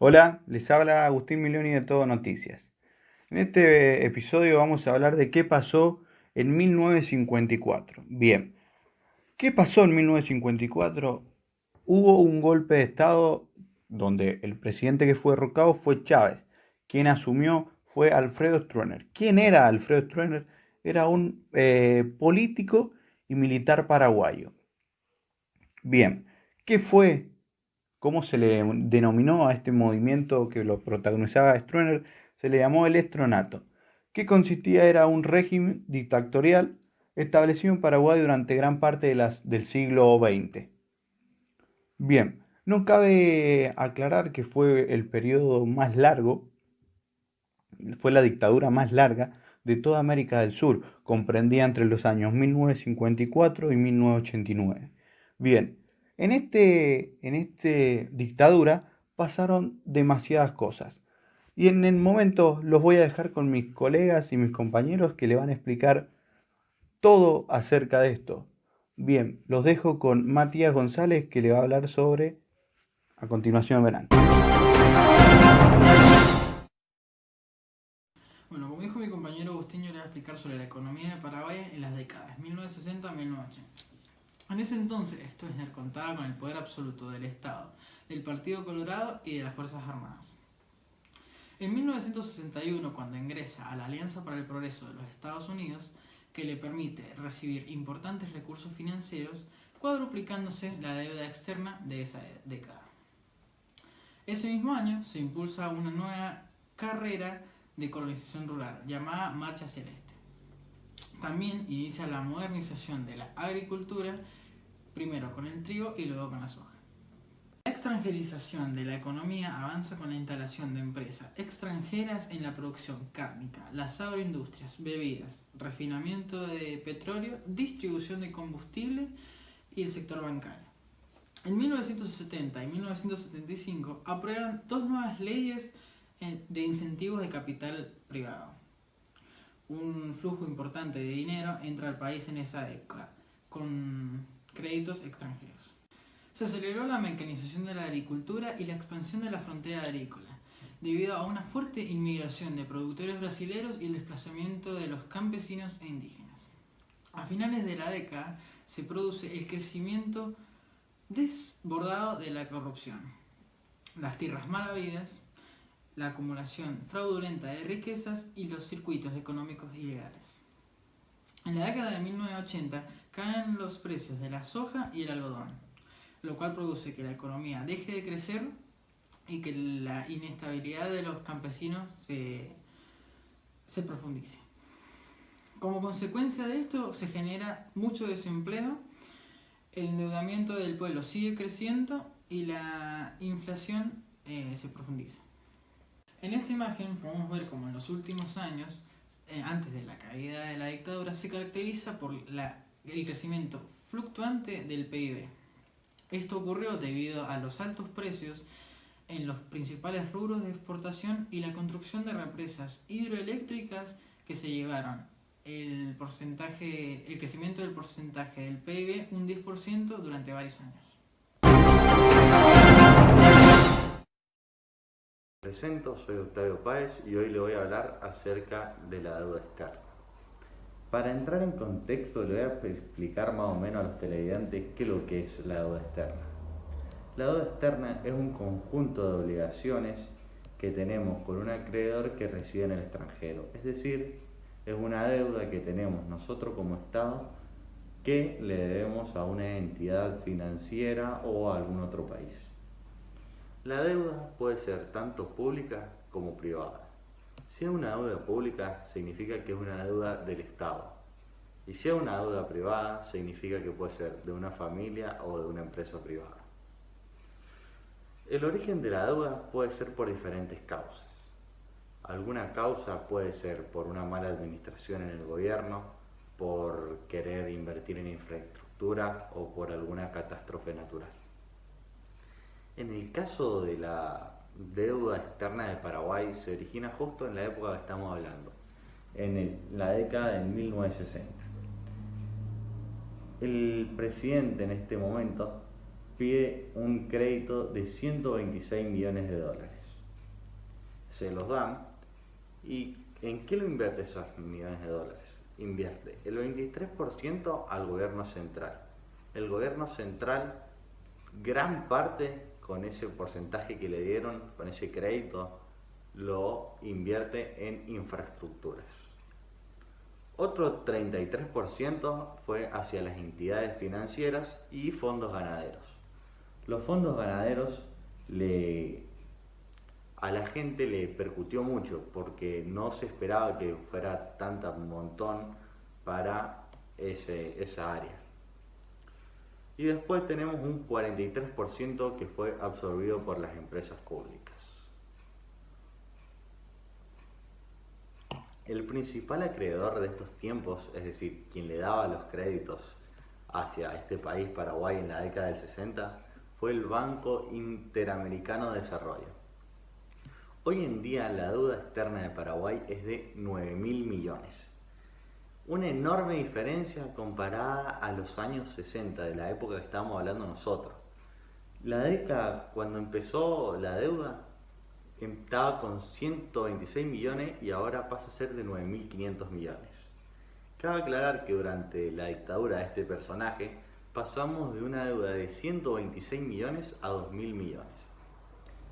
Hola, les habla Agustín Miloni de Todo Noticias. En este episodio vamos a hablar de qué pasó en 1954. Bien, ¿qué pasó en 1954? Hubo un golpe de Estado donde el presidente que fue derrocado fue Chávez. Quien asumió fue Alfredo Stroessner. ¿Quién era Alfredo Stroessner? Era un político y militar paraguayo. Bien, ¿qué fue? ¿Cómo se le denominó a este movimiento que lo protagonizaba Stroessner? Se le llamó el Estronato, que consistía era un régimen dictatorial establecido en Paraguay durante gran parte del siglo XX. Bien, no cabe aclarar que fue el periodo más largo, fue la dictadura más larga de toda América del Sur, comprendía entre los años 1954 y 1989. Bien, en este dictadura pasaron demasiadas cosas. Y en el momento los voy a dejar con mis colegas y mis compañeros que le van a explicar todo acerca de esto. Bien, los dejo con Matías González que le va a hablar sobre, a continuación verán. Bueno, como dijo mi compañero Agustín, yo le voy a explicar sobre la economía de Paraguay en las décadas 1960 a 1980. En ese entonces, Stroessner contaba con el poder absoluto del Estado, del Partido Colorado y de las Fuerzas Armadas. En 1961, cuando ingresa a la Alianza para el Progreso de los Estados Unidos, que le permite recibir importantes recursos financieros, cuadruplicándose la deuda externa de esa década. Ese mismo año se impulsa una nueva carrera de colonización rural llamada Marcha Celeste. También inicia la modernización de la agricultura, primero con el trigo y luego con la soja. La extranjerización de la economía avanza con la instalación de empresas extranjeras en la producción cárnica, las agroindustrias, bebidas, refinamiento de petróleo, distribución de combustible y el sector bancario. En 1970 y 1975 aprueban dos nuevas leyes de incentivos de capital privado. Un flujo importante de dinero entra al país en esa época, con créditos extranjeros. Se aceleró la mecanización de la agricultura y la expansión de la frontera agrícola, debido a una fuerte inmigración de productores brasileños y el desplazamiento de los campesinos e indígenas. A finales de la década se produce el crecimiento desbordado de la corrupción, las tierras mal habidas, la acumulación fraudulenta de riquezas y los circuitos económicos ilegales. En la década de 1980 caen los precios de la soja y el algodón, lo cual produce que la economía deje de crecer y que la inestabilidad de los campesinos se profundice. Como consecuencia de esto se genera mucho desempleo, el endeudamiento del pueblo sigue creciendo y la inflación se profundiza. En esta imagen podemos ver cómo en los últimos años, antes de la caída de la dictadura, se caracteriza por el crecimiento fluctuante del PIB. Esto ocurrió debido a los altos precios en los principales rubros de exportación y la construcción de represas hidroeléctricas que se llevaron el crecimiento del porcentaje del PIB un 10% durante varios años. Me presento, soy Octavio Páez y hoy le voy a hablar acerca de la deuda externa. Para entrar en contexto le voy a explicar más o menos a los televidentes qué es lo que es la deuda externa. La deuda externa es un conjunto de obligaciones que tenemos con un acreedor que reside en el extranjero, es decir, es una deuda que tenemos nosotros como Estado que le debemos a una entidad financiera o a algún otro país. La deuda puede ser tanto pública como privada. Si es una deuda pública, significa que es una deuda del Estado. Y si es una deuda privada, significa que puede ser de una familia o de una empresa privada. El origen de la deuda puede ser por diferentes causas. Alguna causa puede ser por una mala administración en el gobierno, por querer invertir en infraestructura o por alguna catástrofe natural. En el caso de la deuda externa de Paraguay se origina justo en la época que estamos hablando, en la década de 1960. El presidente en este momento pide un crédito de 126 millones de dólares. se los dan. ¿Y en qué lo invierte esos millones de dólares? Invierte el 23% al gobierno central. El gobierno central, gran parte con ese porcentaje que le dieron, con ese crédito, lo invierte en infraestructuras. Otro 33% fue hacia las entidades financieras y fondos ganaderos. Los fondos ganaderos a la gente le percutió mucho porque no se esperaba que fuera tanta montón para esa área. Y después tenemos un 43% que fue absorbido por las empresas públicas. El principal acreedor de estos tiempos, es decir, quien le daba los créditos hacia este país, Paraguay, en la década del 60, fue el Banco Interamericano de Desarrollo. Hoy en día la deuda externa de Paraguay es de 9.000 millones. Una enorme diferencia comparada a los años 60, de la época que estábamos hablando nosotros. La década, cuando empezó la deuda, estaba con 126 millones y ahora pasa a ser de 9.500 millones. Cabe aclarar que durante la dictadura de este personaje pasamos de una deuda de 126 millones a 2.000 millones.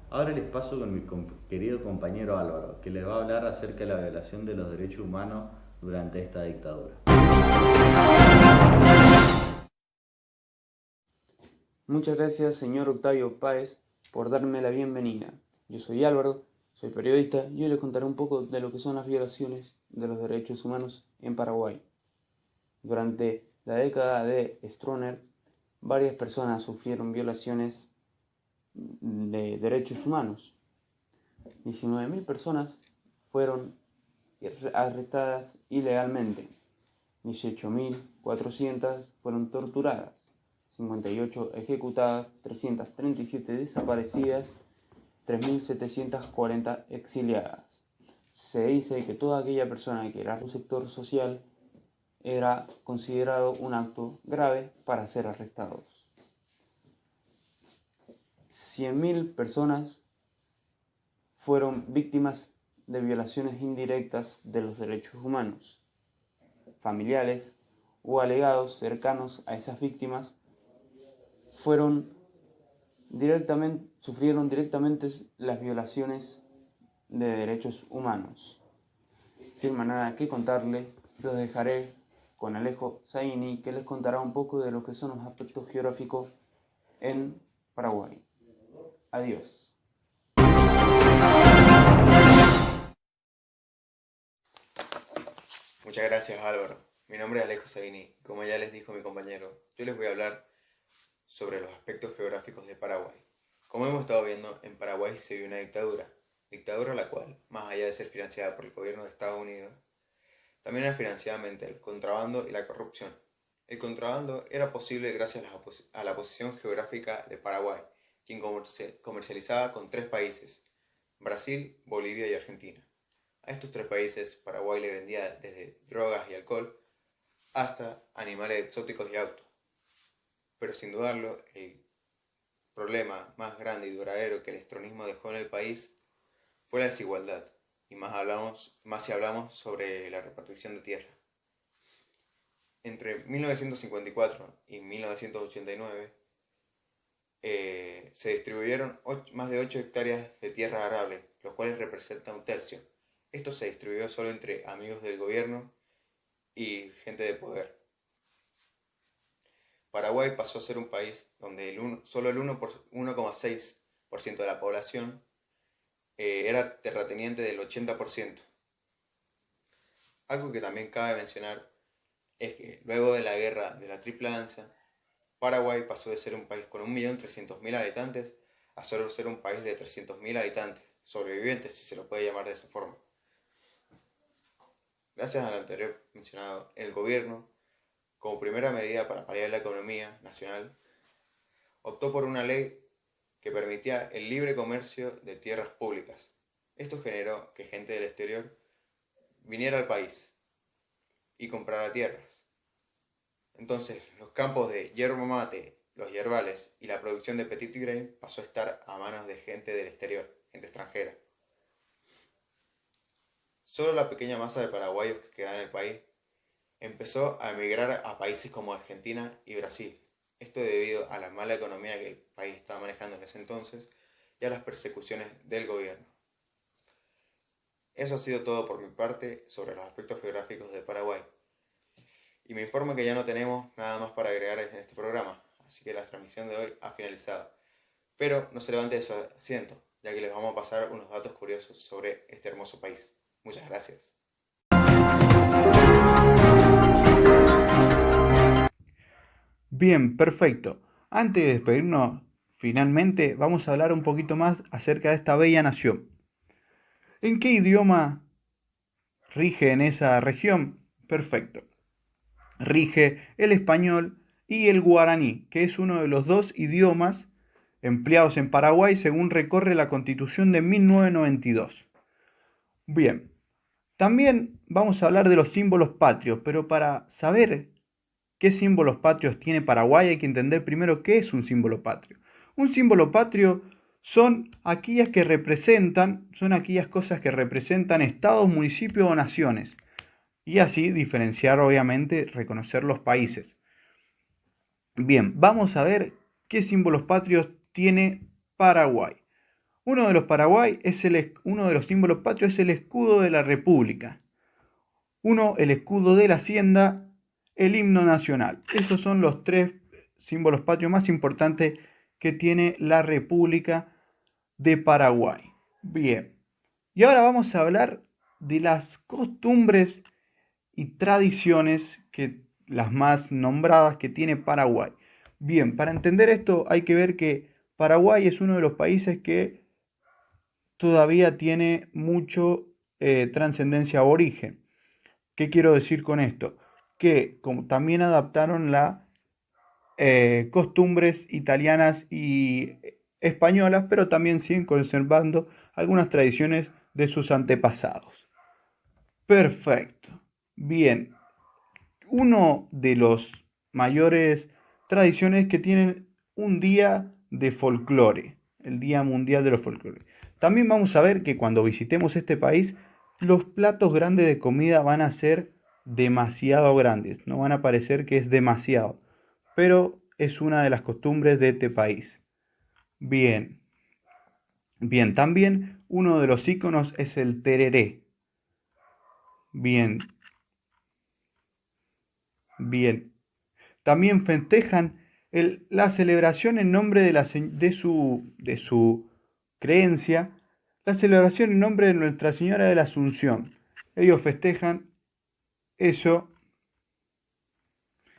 Ahora les paso con mi querido compañero Álvaro, que les va a hablar acerca de la violación de los derechos humanos durante esta dictadura. Muchas gracias, señor Octavio Páez, por darme la bienvenida. Yo soy Álvaro, soy periodista y hoy les contaré un poco de lo que son las violaciones de los derechos humanos en Paraguay. Durante la década de Stroessner, varias personas sufrieron violaciones de derechos humanos. 19.000 personas fueron arrestadas ilegalmente, 18.400 fueron torturadas, 58 ejecutadas, 337 desaparecidas, 3.740 exiliadas. Se dice que toda aquella persona que era un sector social era considerado un acto grave para ser arrestados. 100.000 personas fueron víctimas de violaciones indirectas de los derechos humanos. Familiares o alegados cercanos a esas víctimas sufrieron directamente las violaciones de derechos humanos. Sin más nada que contarle, los dejaré con Alejo Zaini, que les contará un poco de lo que son los aspectos geográficos en Paraguay. Adiós. Muchas gracias, Álvaro. Mi nombre es Alejo Zaini. Como ya les dijo mi compañero, yo les voy a hablar sobre los aspectos geográficos de Paraguay. Como hemos estado viendo, en Paraguay se vive una dictadura la cual, más allá de ser financiada por el gobierno de Estados Unidos, también era financiada mediante el contrabando y la corrupción. El contrabando era posible gracias a la posición geográfica de Paraguay, quien comercializaba con 3 países, Brasil, Bolivia y Argentina. A estos 3 países Paraguay le vendía desde drogas y alcohol hasta animales exóticos y autos. Pero sin dudarlo, el problema más grande y duradero que el estronismo dejó en el país fue la desigualdad, y más si hablamos sobre la repartición de tierra. Entre 1954 y 1989 se distribuyeron más de 8 hectáreas de tierra arable, los cuales representan un tercio. Esto se distribuyó solo entre amigos del gobierno y gente de poder. Paraguay pasó a ser un país donde solo el 1,6% de la población era terrateniente del 80%. Algo que también cabe mencionar es que luego de la guerra de la Triple Alianza, Paraguay pasó de ser un país con 1.300.000 habitantes a solo ser un país de 300.000 habitantes, sobrevivientes si se lo puede llamar de esa forma. Gracias a lo anterior mencionado, el gobierno, como primera medida para paliar la economía nacional, optó por una ley que permitía el libre comercio de tierras públicas. Esto generó que gente del exterior viniera al país y comprara tierras. Entonces, los campos de yerba mate, los yerbales y la producción de petit grain pasó a estar a manos de gente del exterior, gente extranjera. Solo la pequeña masa de paraguayos que quedaba en el país empezó a emigrar a países como Argentina y Brasil. Esto debido a la mala economía que el país estaba manejando en ese entonces y a las persecuciones del gobierno. Eso ha sido todo por mi parte sobre los aspectos geográficos de Paraguay. Y me informo que ya no tenemos nada más para agregar en este programa, así que la transmisión de hoy ha finalizado. Pero no se levante de su asiento, ya que les vamos a pasar unos datos curiosos sobre este hermoso país. Muchas gracias. Bien, perfecto. Antes de despedirnos, finalmente vamos a hablar un poquito más acerca de esta bella nación. ¿En qué idioma rige en esa región? Perfecto. Rige el español y el guaraní, que es uno de los dos idiomas empleados en Paraguay según recorre la Constitución de 1992. Bien, también vamos a hablar de los símbolos patrios, pero para saber qué símbolos patrios tiene Paraguay hay que entender primero qué es un símbolo patrio. Un símbolo patrio son aquellas cosas que representan estados, municipios o naciones. Y así diferenciar, obviamente, reconocer los países. Bien, vamos a ver qué símbolos patrios tiene Paraguay. Uno de los símbolos patrios es el escudo de la República. Uno, el escudo de la Hacienda, el himno nacional. Esos son los tres símbolos patrios más importantes que tiene la República de Paraguay. Bien, y ahora vamos a hablar de las costumbres y tradiciones, las más nombradas que tiene Paraguay. Bien, para entender esto hay que ver que Paraguay es uno de los países que todavía tiene mucho trascendencia aborigen. ¿Qué quiero decir con esto? Que como también adaptaron las costumbres italianas y españolas, pero también siguen conservando algunas tradiciones de sus antepasados. Perfecto. Bien, uno de los mayores tradiciones que tienen un día de folclore, el Día Mundial de los Folclore. También vamos a ver que cuando visitemos este país, los platos grandes de comida van a ser demasiado grandes, no van a parecer que es demasiado, pero es una de las costumbres de este país. Bien, bien, también uno de los íconos es el tereré. Bien, bien. También festejan la celebración en nombre de su creencia, la celebración en nombre de Nuestra Señora de la Asunción. Ellos festejan eso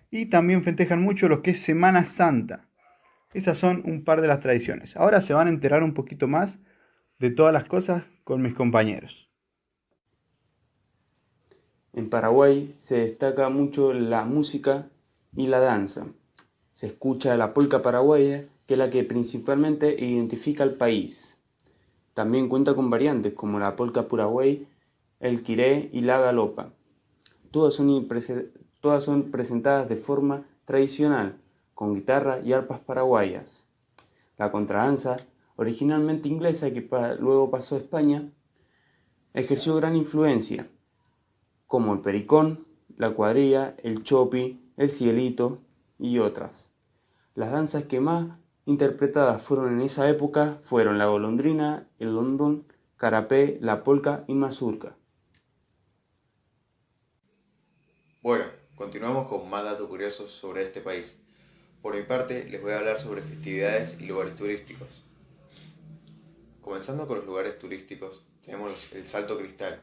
y también festejan mucho lo que es Semana Santa. Esas son un par de las tradiciones. Ahora se van a enterar un poquito más de todas las cosas con mis compañeros. En Paraguay se destaca mucho la música y la danza. Se escucha la polca paraguaya, que es la que principalmente identifica al país. También cuenta con variantes como la polca paraguay, el quiré y la galopa. Todas son presentadas de forma tradicional, con guitarra y arpas paraguayas. La contradanza, originalmente inglesa y que luego pasó a España, ejerció gran influencia, como el pericón, la cuadrilla, el chopi, el cielito y otras. Las danzas que más interpretadas fueron en esa época fueron la golondrina, el londón, carapé, la polca y mazurca. Bueno, continuamos con más datos curiosos sobre este país. Por mi parte, les voy a hablar sobre festividades y lugares turísticos. Comenzando con los lugares turísticos, tenemos el Salto Cristal,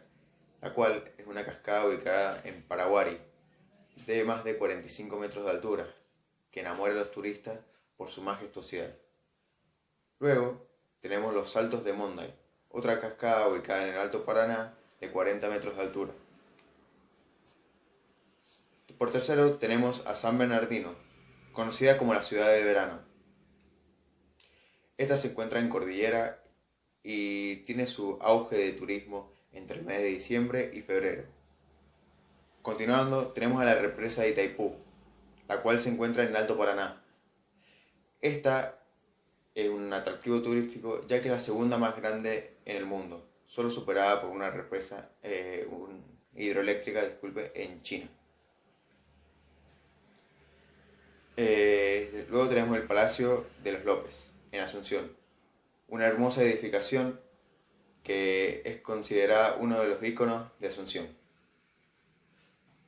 la cual es una cascada ubicada en Paraguay, de más de 45 metros de altura, que enamora a los turistas por su majestuosidad. Luego tenemos los Saltos de Monday, otra cascada ubicada en el Alto Paraná de 40 metros de altura. Por tercero tenemos a San Bernardino, conocida como la ciudad del verano. Esta se encuentra en cordillera y tiene su auge de turismo entre el mes de diciembre y febrero. Continuando, tenemos a la represa de Itaipú, la cual se encuentra en el Alto Paraná. Esta es un atractivo turístico ya que es la segunda más grande en el mundo, solo superada por una represa hidroeléctrica, en China. Luego tenemos el Palacio de los López, en Asunción, una hermosa edificación que es considerada uno de los íconos de Asunción.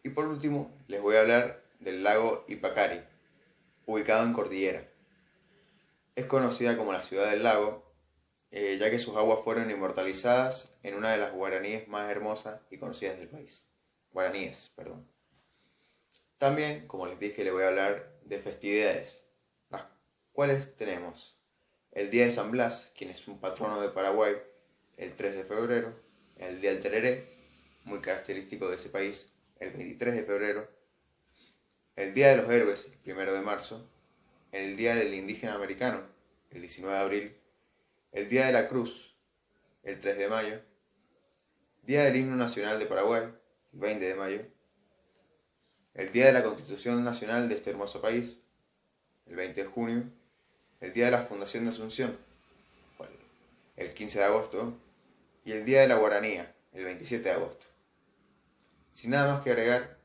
Y por último, les voy a hablar del lago Ipacari, ubicado en Cordillera. Es conocida como la ciudad del lago, ya que sus aguas fueron inmortalizadas en una de las guaraníes más hermosas y conocidas del país. También, como les dije, les voy a hablar de festividades, las cuales tenemos el Día de San Blas, quien es un patrono de Paraguay, el 3 de febrero, el Día del Tereré, muy característico de ese país, el 23 de febrero, el Día de los Héroes, el 1 de marzo, el Día del Indígena Americano, el 19 de abril, el Día de la Cruz, el 3 de mayo, Día del Himno Nacional de Paraguay, el 20 de mayo, el Día de la Constitución Nacional de este hermoso país, el 20 de junio, el Día de la Fundación de Asunción, el 15 de agosto, y el Día de la Guaranía, el 27 de agosto. Sin nada más que agregar,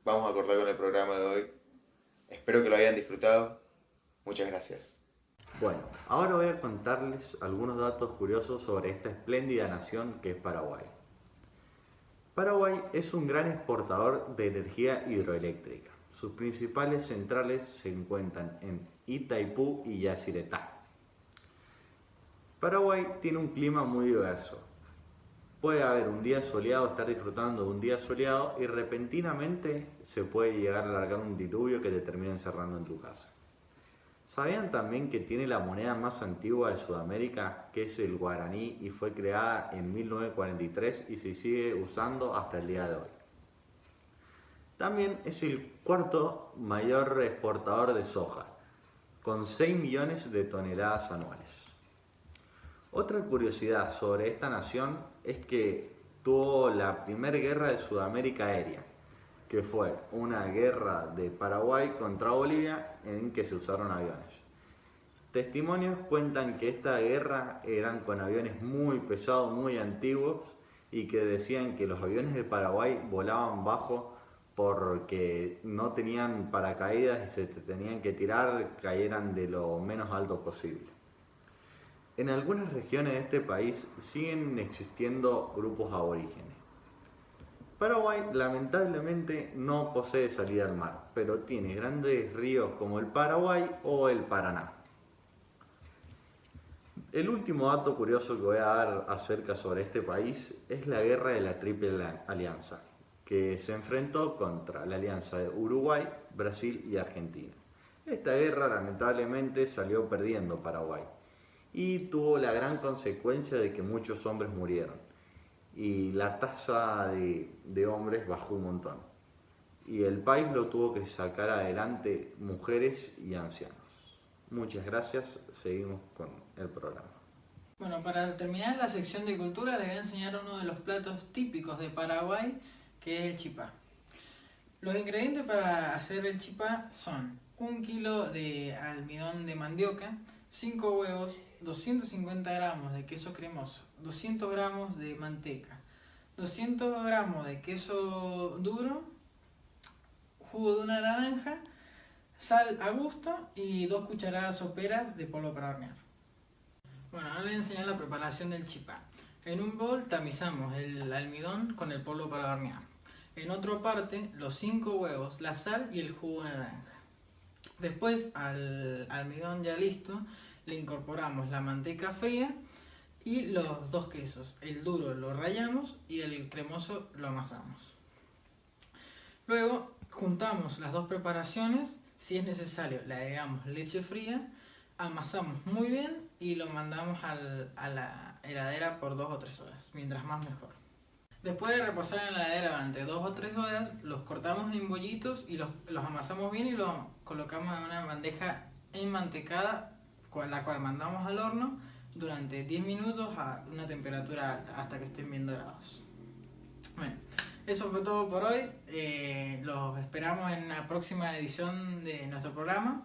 vamos a cortar con el programa de hoy. Espero que lo hayan disfrutado. Muchas gracias. Bueno, ahora voy a contarles algunos datos curiosos sobre esta espléndida nación que es Paraguay. Paraguay es un gran exportador de energía hidroeléctrica. Sus principales centrales se encuentran en Itaipú y Yacyretá. Paraguay tiene un clima muy diverso. Puede haber un día soleado, estar disfrutando de un día soleado y repentinamente se puede llegar a largar un diluvio que te termina encerrando en tu casa. ¿Sabían también que tiene la moneda más antigua de Sudamérica, que es el guaraní, y fue creada en 1943 y se sigue usando hasta el día de hoy? También es el cuarto mayor exportador de soja, con 6 millones de toneladas anuales. Otra curiosidad sobre esta nación es que tuvo la primera guerra de Sudamérica aérea, que fue una guerra de Paraguay contra Bolivia en que se usaron aviones. Testimonios cuentan que esta guerra eran con aviones muy pesados, muy antiguos, y que decían que los aviones de Paraguay volaban bajo porque no tenían paracaídas y se tenían que tirar, cayeran de lo menos alto posible. En algunas regiones de este país siguen existiendo grupos aborígenes. Paraguay lamentablemente no posee salida al mar, pero tiene grandes ríos como el Paraguay o el Paraná. El último dato curioso que voy a dar acerca sobre este país es la guerra de la Triple Alianza, que se enfrentó contra la alianza de Uruguay, Brasil y Argentina. Esta guerra lamentablemente salió perdiendo Paraguay y tuvo la gran consecuencia de que muchos hombres murieron y la tasa de hombres bajó un montón. Y el país lo tuvo que sacar adelante mujeres y ancianos. Muchas gracias, seguimos con el programa. Bueno, para terminar la sección de cultura les voy a enseñar uno de los platos típicos de Paraguay, que es el chipá. Los ingredientes para hacer el chipá son 1 kilo de almidón de mandioca, 5 huevos, 250 gramos de queso cremoso, 200 gramos de manteca, 200 gramos de queso duro, jugo de una naranja, sal a gusto y 2 cucharadas soperas de polvo para hornear. Bueno, ahora les voy a enseñar la preparación del chipá. En un bol tamizamos el almidón con el polvo para hornear. En otra parte, los 5 huevos, la sal y el jugo de naranja. Después, al almidón ya listo, le incorporamos la manteca fría y los 2 quesos. El duro lo rallamos y el cremoso lo amasamos. Luego, juntamos las 2 preparaciones. Si es necesario, le agregamos leche fría, amasamos muy bien y lo mandamos a la heladera por 2 o 3 horas, mientras más mejor. Después de reposar en la heladera durante 2 o 3 horas, los cortamos en bollitos y los amasamos bien y los colocamos en una bandeja enmantecada, la cual mandamos al horno durante 10 minutos a una temperatura alta, hasta que estén bien dorados. Bueno, eso fue todo por hoy. Los esperamos en la próxima edición de nuestro programa.